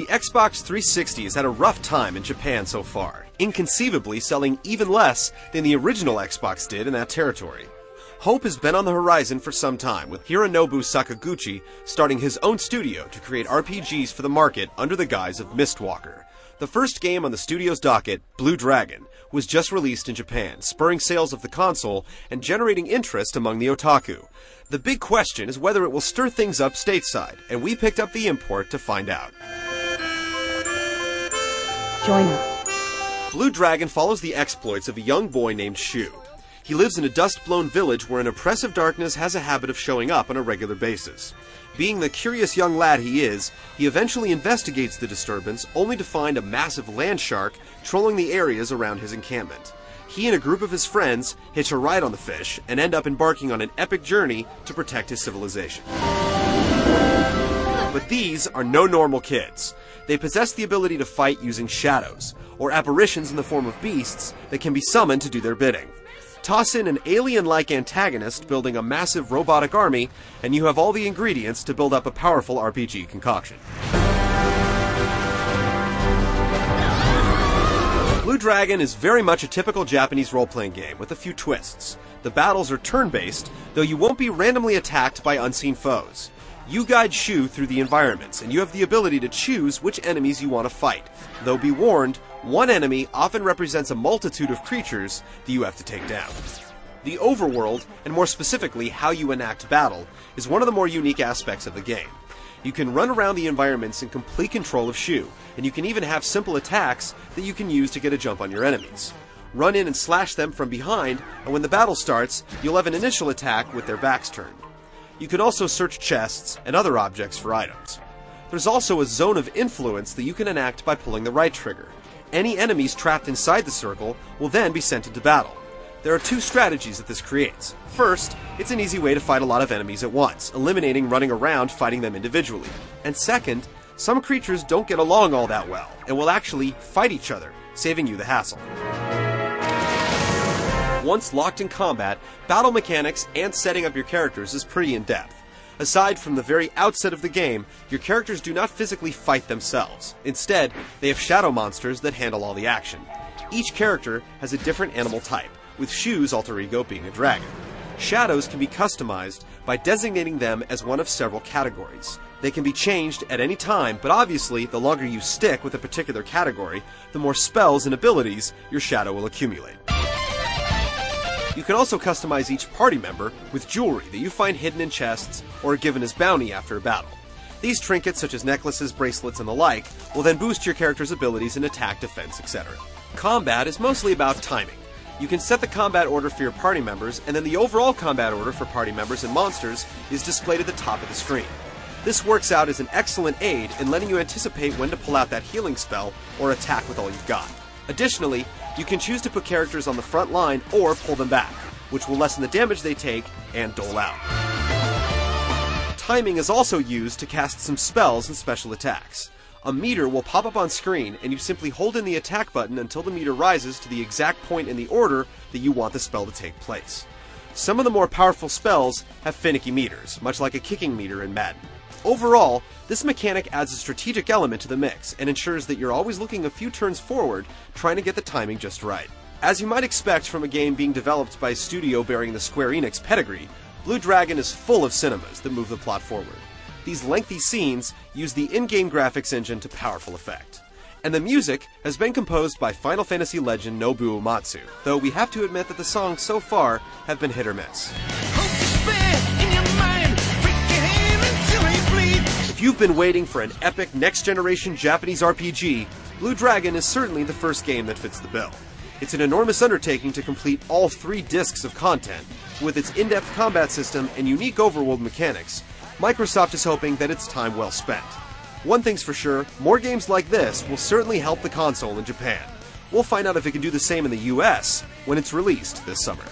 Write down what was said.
Xbox 360 has had a rough time in Japan so far, inconceivably selling even less than the original Xbox did in that territory. Hope has been on the horizon for some time, with Hironobu Sakaguchi starting his own studio to create RPGs for the market under the guise of Mistwalker. The first game on the studio's docket, Blue Dragon, was just released in Japan, spurring sales of the console and generating interest among the otaku. The big question is whether it will stir things up stateside, and we picked up the import to find out. Join us. Blue Dragon follows the exploits of a young boy named Shu. He lives in a dust-blown village where an oppressive darkness has a habit of showing up on a regular basis. Being the curious young lad he is, he eventually investigates the disturbance, only to find a massive land shark trolling the areas around his encampment. He and a group of his friends hitch a ride on the fish and end up embarking on an epic journey to protect his civilization. But these are no normal kids. They possess the ability to fight using shadows, or apparitions in the form of beasts that can be summoned to do their bidding. Toss in an alien-like antagonist building a massive robotic army, and you have all the ingredients to build up a powerful RPG concoction. Blue Dragon is very much a typical Japanese role-playing game with a few twists. The battles are turn-based, though you won't be randomly attacked by unseen foes. You guide Shu through the environments, and you have the ability to choose which enemies you want to fight. Though be warned, one enemy often represents a multitude of creatures that you have to take down. The overworld, and more specifically how you enact battle, is one of the more unique aspects of the game. You can run around the environments in complete control of Shu, and you can even have simple attacks that you can use to get a jump on your enemies. Run in and slash them from behind, and when the battle starts, you'll have an initial attack with their backs turned. You can also search chests and other objects for items. There's also a zone of influence that you can enact by pulling the right trigger. Any enemies trapped inside the circle will then be sent into battle. There are two strategies that this creates. First, it's an easy way to fight a lot of enemies at once, eliminating running around fighting them individually. And second, some creatures don't get along all that well, and will actually fight each other, saving you the hassle. Once locked in combat, battle mechanics and setting up your characters is pretty in-depth. Aside from the very outset of the game, your characters do not physically fight themselves. Instead, they have shadow monsters that handle all the action. Each character has a different animal type, with Shu's alter ego being a dragon. Shadows can be customized by designating them as one of several categories. They can be changed at any time, but obviously, the longer you stick with a particular category, the more spells and abilities your shadow will accumulate. You can also customize each party member with jewelry that you find hidden in chests or are given as bounty after a battle. These trinkets, such as necklaces, bracelets, and the like, will then boost your character's abilities in attack, defense, etc. Combat is mostly about timing. You can set the combat order for your party members, and then the overall combat order for party members and monsters is displayed at the top of the screen. This works out as an excellent aid in letting you anticipate when to pull out that healing spell or attack with all you've got. Additionally, you can choose to put characters on the front line or pull them back, which will lessen the damage they take and dole out. Timing is also used to cast some spells and special attacks. A meter will pop up on screen, and you simply hold in the attack button until the meter rises to the exact point in the order that you want the spell to take place. Some of the more powerful spells have finicky meters, much like a kicking meter in Madden. Overall, this mechanic adds a strategic element to the mix and ensures that you're always looking a few turns forward, trying to get the timing just right. As you might expect from a game being developed by a studio bearing the Square Enix pedigree, Blue Dragon is full of cinemas that move the plot forward. These lengthy scenes use the in-game graphics engine to powerful effect. And the music has been composed by Final Fantasy legend Nobuo Uematsu, though we have to admit that the songs so far have been hit or miss. If you've been waiting for an epic next-generation Japanese RPG, Blue Dragon is certainly the first game that fits the bill. It's an enormous undertaking to complete all 3 discs of content. With its in-depth combat system and unique overworld mechanics, Microsoft is hoping that it's time well spent. One thing's for sure, more games like this will certainly help the console in Japan. We'll find out if it can do the same in the US when it's released this summer.